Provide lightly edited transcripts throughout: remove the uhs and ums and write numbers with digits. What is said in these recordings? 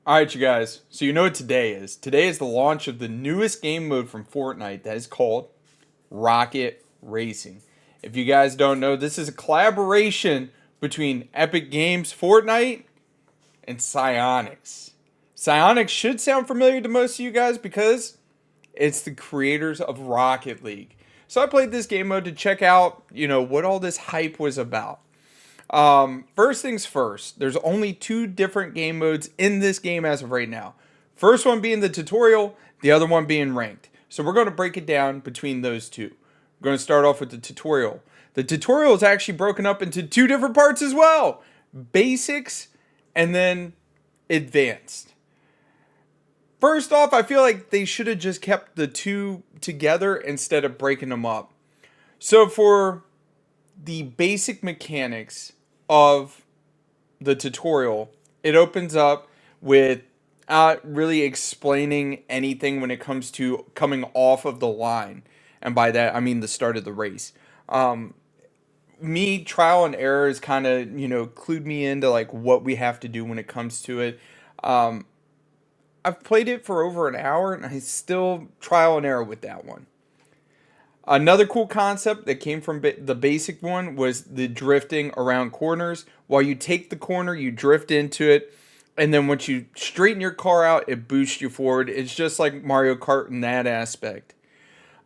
Alright, you guys. So you know what today is. Today is the launch of the newest game mode from Fortnite that is called Rocket Racing. If you guys don't know, this is a collaboration between Epic Games Fortnite and Psyonix. Psyonix should sound familiar to most of you guys because it's the creators of Rocket League. So I played this game mode to check out, what all this hype was about. First things first, there's only two different game modes in this game as of right now. First one being the tutorial, the other one being ranked. So we're going to break it down between those two. We're going to start off with the tutorial. The tutorial is actually broken up into two different parts as well. Basics and then advanced. First off, I feel like they should have just kept the two together instead of breaking them up. So for the basic mechanics of the tutorial, it opens up with really explaining anything when it comes to coming off of the line. And by that, I mean the start of the race. Me, trial and error is kind of, clued me into like what we have to do when it comes to it. I've played it for over an hour and I still trial and error with that one. Another cool concept that came from the basic one was the drifting around corners. While you take the corner, you drift into it, and then once you straighten your car out, it boosts you forward. It's just like Mario Kart in that aspect.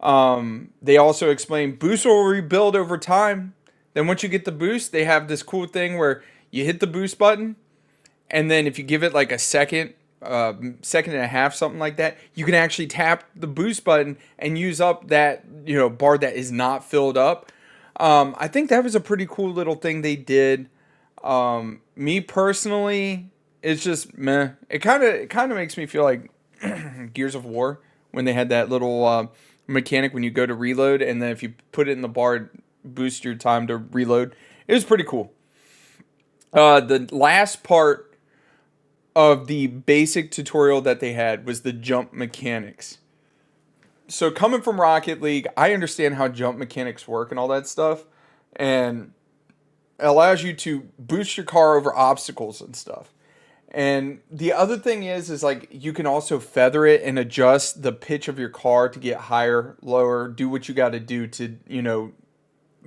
They also explain boost will rebuild over time. Then once you get the boost, they have this cool thing where you hit the boost button, and then if you give it like a second and a half, something like that, you can actually tap the boost button and use up that bar that is not filled up. I think that was a pretty cool little thing they did. Me personally, it's just meh. It kind of makes me feel like Gears of War when they had that little mechanic when you go to reload, and then if you put it in the bar, it boosts your time to reload. It was pretty cool. The last part of the basic tutorial that they had was the jump mechanics. So coming from Rocket League, I understand how jump mechanics work and all that stuff, and it allows you to boost your car over obstacles and stuff. And the other thing is like you can also feather it and adjust the pitch of your car to get higher, lower, do what you got to do to,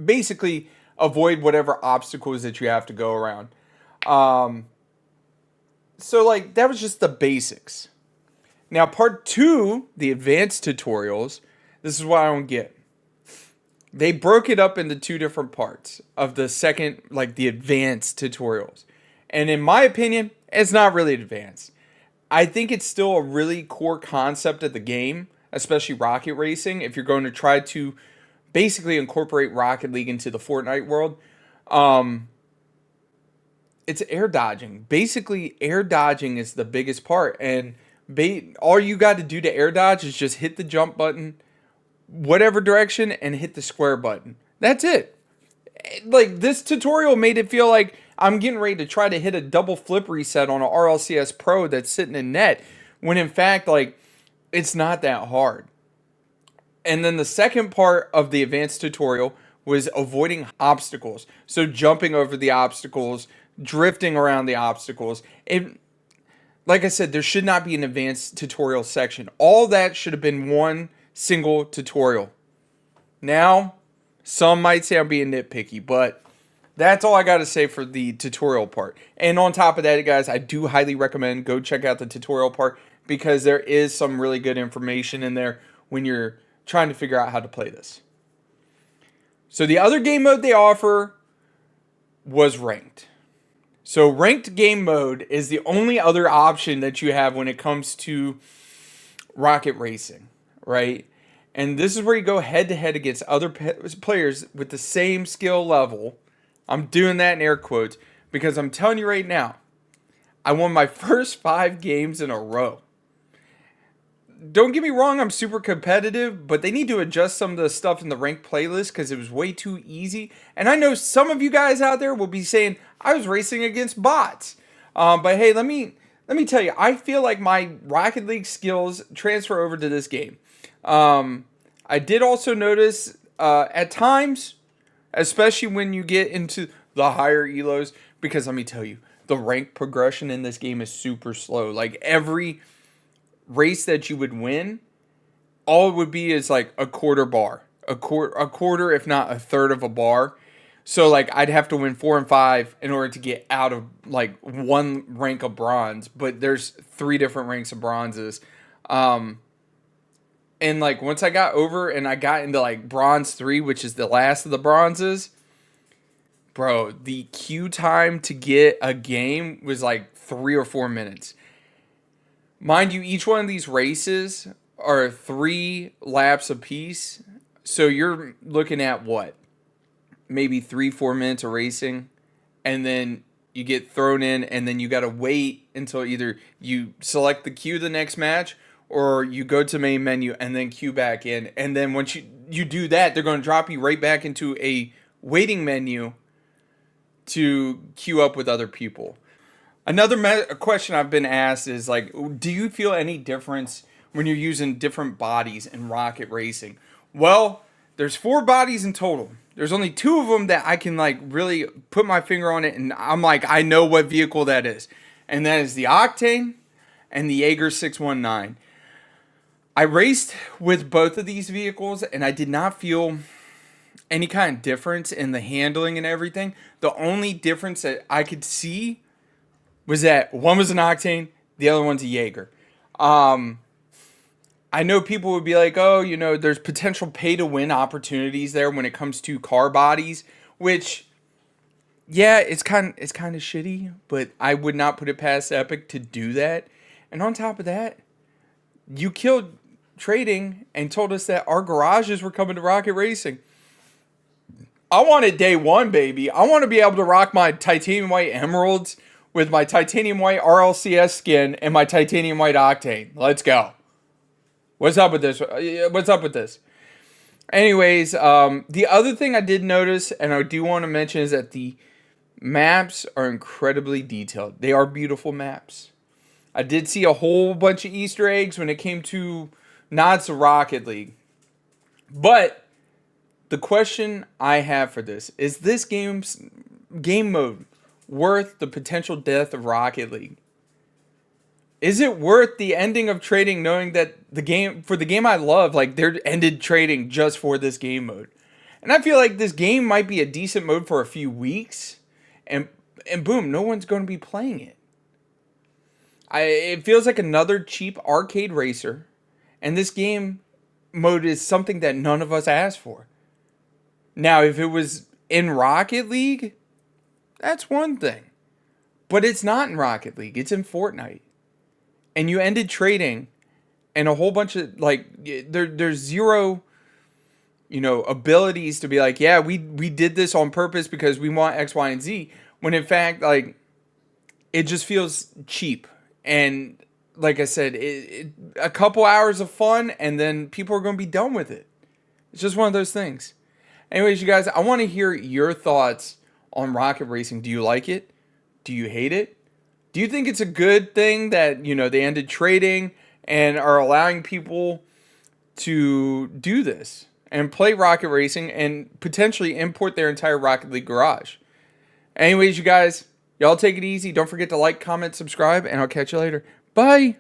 basically avoid whatever obstacles that you have to go around. So like that was just the basics. Now part two, the advanced tutorials, this is what I don't get. They broke it up into two different parts of the second, like the advanced tutorials. And in my opinion, it's not really advanced. I think it's still a really core concept of the game, especially Rocket Racing, if you're going to try to basically incorporate Rocket League into the Fortnite world. It's air dodging. Basically, air dodging is the biggest part. And all you got to do to air dodge is just hit the jump button, whatever direction, and hit the square button. That's it. Like, this tutorial made it feel like I'm getting ready to try to hit a double flip reset on an RLCS Pro that's sitting in net, when in fact, like, it's not that hard. And then the second part of the advanced tutorial was avoiding obstacles. So jumping over the obstacles, drifting around the obstacles. Like I said, there should not be an advanced tutorial section. All that should have been one single tutorial. Now, some might say I'm being nitpicky, but that's all I got to say for the tutorial part. And on top of that, guys, I do highly recommend go check out the tutorial part because there is some really good information in there when you're trying to figure out how to play this. So the other game mode they offer was ranked. So ranked game mode is the only other option that you have when it comes to Rocket Racing, right? And this is where you go head to head against other players with the same skill level. I'm doing that in air quotes because I'm telling you right now, I won my first 5 games in a row. Don't get me wrong, I'm super competitive, but they need to adjust some of the stuff in the ranked playlist because it was way too easy. And I know some of you guys out there will be saying, I was racing against bots. But hey, let me tell you, I feel like my Rocket League skills transfer over to this game. I did also notice at times, especially when you get into the higher elos, because let me tell you, the rank progression in this game is super slow. Like every race that you would win, all it would be is like a quarter bar, a quarter, if not a third of a bar. So like I'd have to win 4 and 5 in order to get out of like one rank of bronze, but there's 3 different ranks of bronzes. Um, and like once I got over and I got into like bronze 3, which is the last of the bronzes, bro, the queue time to get a game was like 3 or 4 minutes. Mind you, each one of these races are 3 laps apiece. So you're looking at what? Maybe 3, 4 minutes of racing. And then you get thrown in, and then you got to wait until either you select the queue the next match or you go to main menu and then queue back in. And then once you do that, they're going to drop you right back into a waiting menu to queue up with other people. Another question I've been asked is like, do you feel any difference when you're using different bodies in rocket racing? Well, there's 4 bodies in total. There's only 2 of them that I can like really put my finger on it, and I'm like, I know what vehicle that is, and that is the Octane and the Jaeger 619. I raced with both of these vehicles, and I did not feel any kind of difference in the handling and everything. The only difference that I could see was that one was an Octane, the other one's a Jaeger. I know people would be like, oh, there's potential pay-to-win opportunities there when it comes to car bodies, which, yeah, it's kind of shitty, but I would not put it past Epic to do that. And on top of that, you killed trading and told us that our garages were coming to Rocket Racing. I want it day one, baby. I want to be able to rock my titanium white emeralds with my titanium white RLCS skin and my titanium white Octane. Let's go. What's up with this? Anyways, the other thing I did notice, and I do want to mention, is that the maps are incredibly detailed. They are beautiful maps. I did see a whole bunch of Easter eggs when it came to nods to Rocket League. But the question I have for this is game mode worth the potential death of Rocket League? Is it worth the ending of trading, knowing that the game I love, like they're ended trading just for this game mode? And I feel like this game might be a decent mode for a few weeks, and boom, no one's going to be playing it. It feels like another cheap arcade racer, and this game mode is something that none of us asked for. Now, if it was in Rocket League, that's one thing. But it's not in Rocket League, it's in Fortnite. And you ended trading, and a whole bunch of, like, there's zero, abilities to be like, yeah, we did this on purpose because we want X, Y, and Z. When in fact, like, it just feels cheap. And like I said, a couple hours of fun, and then people are going to be done with it. It's just one of those things. Anyways, you guys, I want to hear your thoughts on Rocket Racing. Do you like it? Do you hate it? Do you think it's a good thing that, they ended trading and are allowing people to do this and play Rocket Racing and potentially import their entire Rocket League garage? Anyways, you guys, y'all take it easy. Don't forget to like, comment, subscribe, and I'll catch you later. Bye.